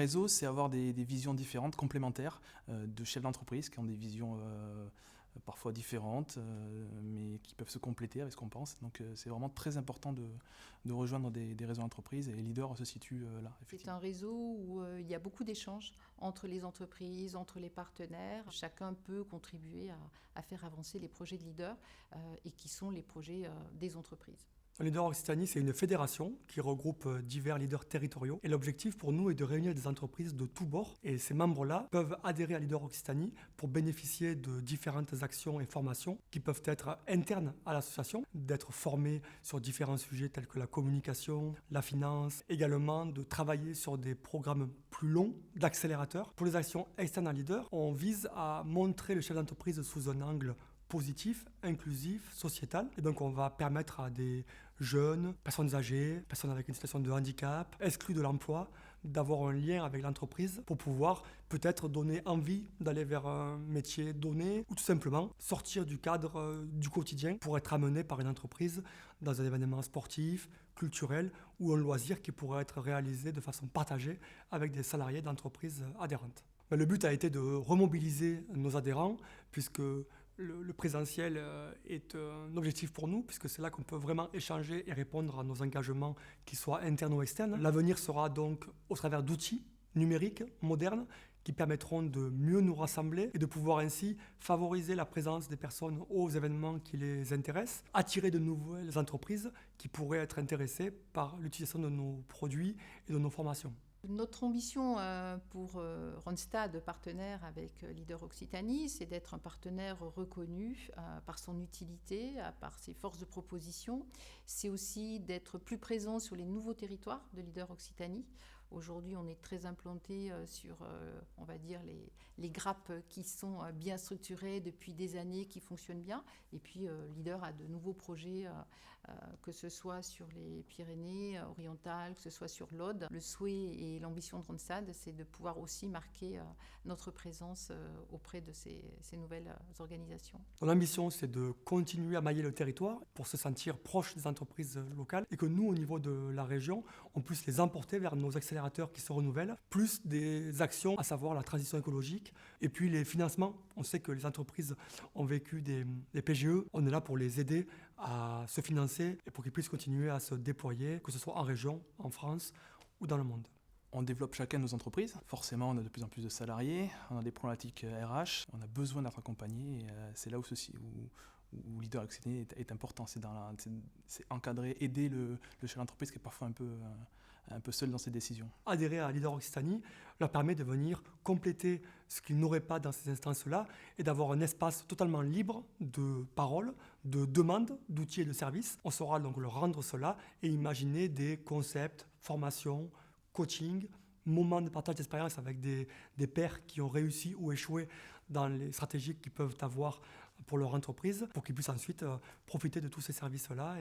réseau, c'est avoir des visions différentes, complémentaires, de chefs d'entreprise qui ont des visions parfois différentes, mais qui peuvent se compléter avec ce qu'on pense. Donc c'est vraiment très important de rejoindre des réseaux d'entreprise, et Leader se situe là, C'est effectivement. un réseau où il y a beaucoup d'échanges entre les entreprises, entre les partenaires. Chacun peut contribuer à faire avancer les projets de leader et qui sont les projets des entreprises. Leader Occitanie, c'est une fédération qui regroupe divers leaders territoriaux. Et l'objectif pour nous est de réunir des entreprises de tous bords. Et ces membres-là peuvent adhérer à Leader Occitanie pour bénéficier de différentes actions et formations qui peuvent être internes à l'association, d'être formés sur différents sujets tels que la communication, la finance, également de travailler sur des programmes plus longs d'accélérateurs. Pour les actions externes à Leader, on vise à montrer le chef d'entreprise sous un angle positif, inclusif, sociétal. Et donc on va permettre à des jeunes, personnes âgées, personnes avec une situation de handicap, exclues de l'emploi, d'avoir un lien avec l'entreprise pour pouvoir peut-être donner envie d'aller vers un métier donné ou tout simplement sortir du cadre du quotidien pour être amené par une entreprise dans un événement sportif, culturel ou un loisir qui pourrait être réalisé de façon partagée avec des salariés d'entreprises adhérentes. Mais le but a été de remobiliser nos adhérents puisque le présentiel est un objectif pour nous, puisque c'est là qu'on peut vraiment échanger et répondre à nos engagements, qu'ils soient internes ou externes. L'avenir sera donc au travers d'outils numériques modernes qui permettront de mieux nous rassembler et de pouvoir ainsi favoriser la présence des personnes aux événements qui les intéressent, attirer de nouvelles entreprises qui pourraient être intéressées par l'utilisation de nos produits et de nos formations. Notre ambition pour Randstad, partenaire avec Leader Occitanie, c'est d'être un partenaire reconnu par son utilité, par ses forces de proposition. C'est aussi d'être plus présent sur les nouveaux territoires de Leader Occitanie. Aujourd'hui, on est très implanté sur, on va dire, les grappes qui sont bien structurées depuis des années, qui fonctionnent bien. Et puis, Leader a de nouveaux projets, que ce soit sur les Pyrénées orientales, que ce soit sur l'Aude. Le souhait et l'ambition de Randstad, c'est de pouvoir aussi marquer notre présence auprès de ces nouvelles organisations. L'ambition, c'est de continuer à mailler le territoire pour se sentir proche des entreprises locales et que nous, au niveau de la région, on puisse les emporter vers nos accélérateurs qui se renouvellent, plus des actions, à savoir la transition écologique et puis les financements. On sait que les entreprises ont vécu des PGE, on est là pour les aider à se financer et pour qu'ils puissent continuer à se déployer, que ce soit en région, en France ou dans le monde. On développe chacun nos entreprises. Forcément, on a de plus en plus de salariés, on a des problématiques RH, on a besoin d'être accompagné. Et c'est là où Leader Occitanie est important. C'est encadrer, aider le chef d'entreprise qui est parfois un peu seul dans ses décisions. Adhérer à Leader Occitanie leur permet de venir compléter ce qu'ils n'auraient pas dans ces instances-là et d'avoir un espace totalement libre de parole, de demande, d'outils et de services. On saura donc leur rendre cela et imaginer des concepts, formations, coaching, moments de partage d'expérience avec des pairs qui ont réussi ou échoué dans les stratégies qu'ils peuvent avoir pour leur entreprise, pour qu'ils puissent ensuite profiter de tous ces services-là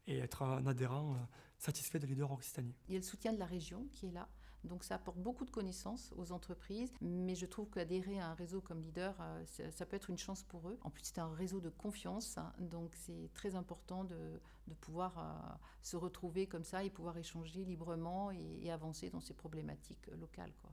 et être un adhérent satisfait de Leader Occitanie. Il y a le soutien de la région qui est là. Donc ça apporte beaucoup de connaissances aux entreprises, mais je trouve qu'adhérer à un réseau comme Leader, ça peut être une chance pour eux. En plus, c'est un réseau de confiance, donc c'est très important de pouvoir se retrouver comme ça et pouvoir échanger librement et avancer dans ces problématiques locales, quoi.